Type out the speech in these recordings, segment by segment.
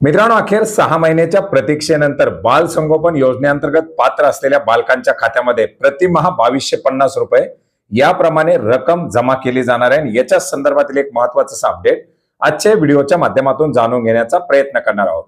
मित्रांनो, अखेर 6 महिन्याच्या प्रतीक्षेनंतर बाल संगोपन योजनेअंतर्गत पात्र असलेल्या बालकांच्या खात्यामध्ये प्रतिमाह 2250 रुपये याप्रमाणे रक्कम जमा केली जाणार आहे। याच्या संदर्भातील एक महत्त्वाचा अपडेट आजच्या व्हिडिओच्या माध्यमातून जाणून घेण्याचा प्रयत्न करणार आहोत।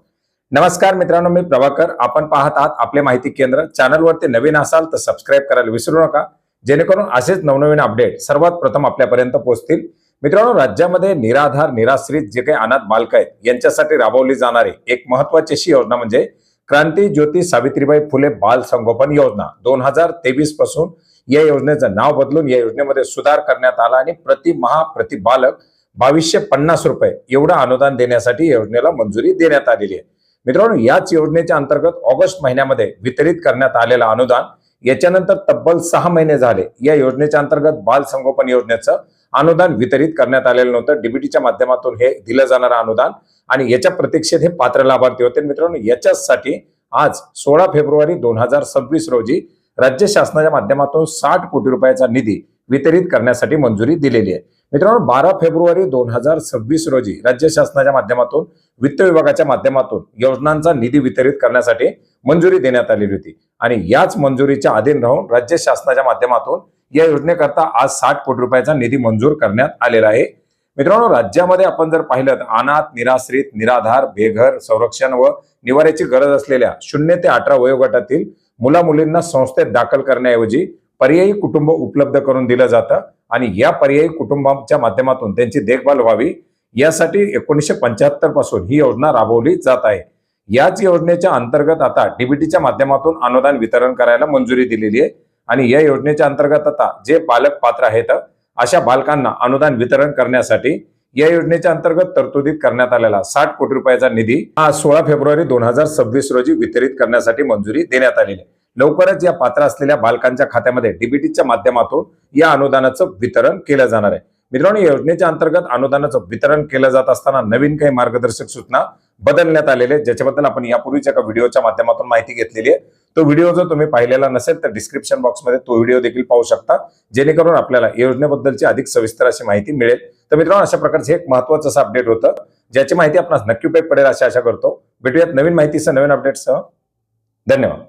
नमस्कार मित्रांनो, मी प्रभाकर। आपण पाहत आहात आपले माहिती केंद्र। चॅनलवरती नवीन असाल तर सबस्क्राइब करायला विसरू नका, जेणेकरून असेच नवनवीन अपडेट सर्वात प्रथम आपल्यापर्यंत पोहोचतील। मित्रांनो, राज्यामध्ये निराधार निराश्रित जे काही अनाथ बालक आहेत यांच्यासाठी राबवली जाणारी एक महत्त्वाची अशी योजना म्हणजे क्रांती ज्योती सावित्रीबाई फुले बाल संगोपन योजना। 2023 पासून या योजनेचं नाव बदलून या योजनेमध्ये सुधार करण्यात आला आणि प्रति बालक 2250 रुपये एवढं अनुदान देण्यासाठी योजनेला मंजुरी देण्यात आलेली आहे। मित्रांनो, याच योजनेच्या अंतर्गत ऑगस्ट महिन्यामध्ये वितरित करण्यात आलेलं अनुदान याच्यानंतर तब्बल 6 महिने झाले या योजनेच्या अंतर्गत बाल संगोपन योजनेचं अनुदान वितरित करण्यात आलेलं नव्हतं। डीबीटीच्या माध्यमातून हे दिलं जाणारं अनुदान आणि याच्या प्रतीक्षेत हे पात्र लाभार्थी होते। मित्रांनो, याच्यासाठी आज 16 फेब्रुवारी 2026 रोजी राज्य शासनाच्या माध्यमातून 60 कोटी रुपयाचा निधी वितरित करण्यासाठी मंजुरी दिलेली आहे। मित्रांनो, 12 फेब्रुवारी 2026 रोजी राज्य शासनाच्या माध्यमातून वित्त विभागाच्या माध्यमातून योजनांचा निधी वितरित करण्यासाठी मंजुरी देण्यात आलेली होती आणि याच मंजुरीच्या अधीन राहून राज्य शासनाच्या माध्यमातून या योजनेकरता आज 60 कोटी रुपयाचा निधी मंजूर करण्यात आलेला आहे। मित्रांनो, राज्यामध्ये आपण जर पाहिलं तर अनाथ निराश्रित निराधार बेघर संरक्षण व निवाऱ्याची गरज असलेल्या 0 ते 18 वयोगटातील मुला मुलींना संस्थेत दाखल करण्याऐवजी पर्यायी कुटुंब उपलब्ध करून दिलं जातं आणि या पर्यायी कुटुंबाच्या माध्यमातून त्यांची देखभाल व्हावी यासाठी 1975 पासून ही योजना राबवली जात आहे। याच योजनेच्या अंतर्गत आता डीबीटीच्या माध्यमातून अनुदान वितरण करायला मंजुरी दिलेली आहे आणि या योजनेच्या अंतर्गत आता जे बालक पात्र आहेत अशा बालकांना अनुदान वितरण करण्यासाठी या योजनेच्या अंतर्गत तरतुदीत करण्यात आलेला 60 कोटी रुपयाचा निधी आज 16 फेब्रुवारी 2026 रोजी वितरित करण्यासाठी मंजुरी देण्यात आलेली आहे। लवकरच या पात्र असलेल्या बालकांच्या खात्यामध्ये डीबीटीच्या माध्यमातून या अनुदानाचं वितरण केलं जाणार आहे। मित्रांनो, या योजनेच्या अंतर्गत अनुदानाचं वितरण केलं जात असताना नवीन काही मार्गदर्शक सूचना बदलण्यात आलेल्या आहेत, ज्याच्याबद्दल आपण यापूर्वीच्या एका व्हिडिओच्या माध्यमातून माहिती घेतलेली आहे। तो व्हिडिओ जर तुम्ही पाहिलेला नसेल तर डिस्क्रिप्शन बॉक्समध्ये तो व्हिडिओ देखील पाहू शकता, जेणेकरून आपल्याला योजनेबद्दलची अधिक सविस्तर अशी माहिती मिळेल। तर मित्रांनो, अशा प्रकारचे एक महत्त्वाचं असं अपडेट होतं, ज्याची माहिती आपणास नक्की उपयोग पडेल अशी आशा करतो। भेटूयात नवीन माहितीसह नवीन अपडेट्ससह। धन्यवाद।